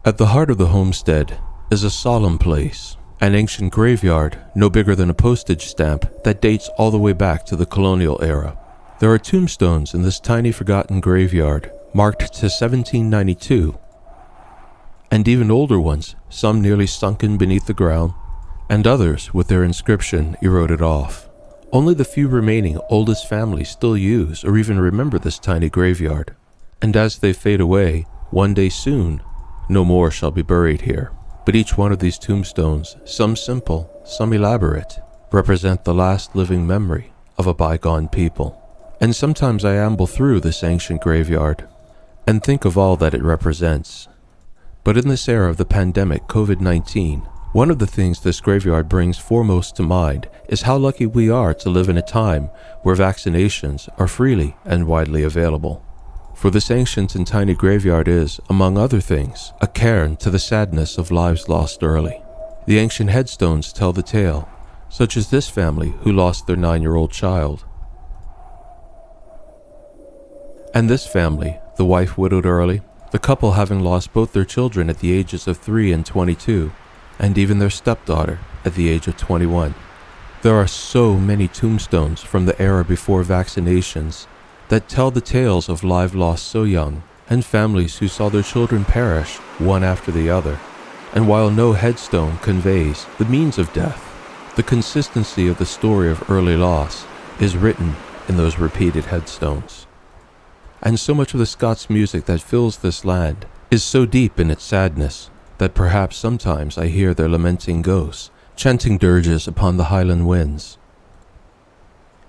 At the heart of the homestead is a solemn place, an ancient graveyard no bigger than a postage stamp that dates all the way back to the colonial era. There are tombstones in this tiny forgotten graveyard marked to 1792, and even older ones, some nearly sunken beneath the ground, and others with their inscription eroded off. Only the few remaining oldest families still use or even remember this tiny graveyard, and as they fade away, one day soon, no more shall be buried here. But each one of these tombstones, some simple, some elaborate, represent the last living memory of a bygone people. And sometimes I amble through this ancient graveyard and think of all that it represents. But in this era of the pandemic COVID-19, one of the things this graveyard brings foremost to mind is how lucky we are to live in a time where vaccinations are freely and widely available. For this ancient and tiny graveyard is, among other things, a cairn to the sadness of lives lost early. The ancient headstones tell the tale, such as this family who lost their 9-year-old child. And this family, the wife widowed early, the couple having lost both their children at the ages of 3 and 22, and even their stepdaughter at the age of 21. There are so many tombstones from the era before vaccinations that tell the tales of lives lost so young, and families who saw their children perish one after the other. And while no headstone conveys the means of death, the consistency of the story of early loss is written in those repeated headstones. And so much of the Scots music that fills this land is so deep in its sadness that perhaps sometimes I hear their lamenting ghosts chanting dirges upon the Highland winds.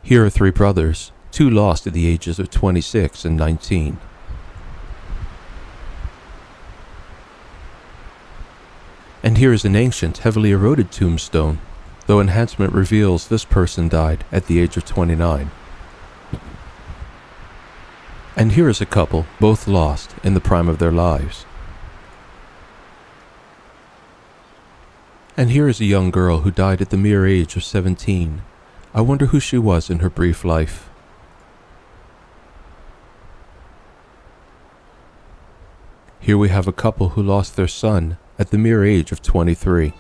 Here are 3 brothers, 2 lost at the ages of 26 and 19. And here is an ancient, heavily eroded tombstone, though enhancement reveals this person died at the age of 29. And here is a couple, both lost in the prime of their lives. And here is a young girl who died at the mere age of 17. I wonder who she was in her brief life. Here we have a couple who lost their son at the mere age of 23.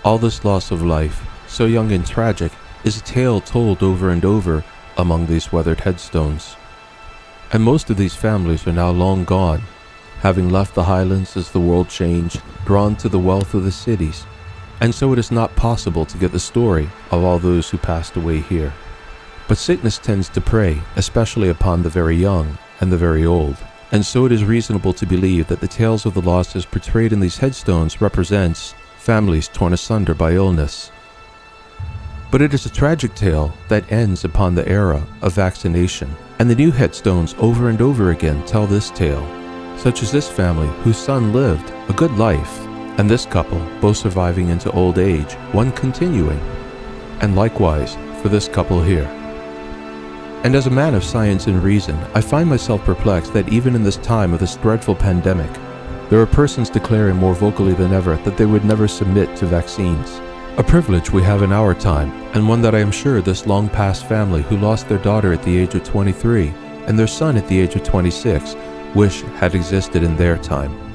All this loss of life, so young and tragic, is a tale told over and over among these weathered headstones. And most of these families are now long gone, having left the highlands as the world changed, drawn to the wealth of the cities, and so it is not possible to get the story of all those who passed away here. But sickness tends to prey, especially upon the very young and the very old, and so it is reasonable to believe that the tales of the losses portrayed in these headstones represents families torn asunder by illness. But it is a tragic tale that ends upon the era of vaccination, and the new headstones over and over again tell this tale, such as this family whose son lived a good life, and this couple both surviving into old age, one continuing, and likewise for this couple here. And as a man of science and reason, I find myself perplexed that even in this time of this dreadful pandemic, there are persons declaring more vocally than ever that they would never submit to vaccines. A privilege we have in our time, and one that I am sure this long-past family who lost their daughter at the age of 23 and their son at the age of 26 wish had existed in their time.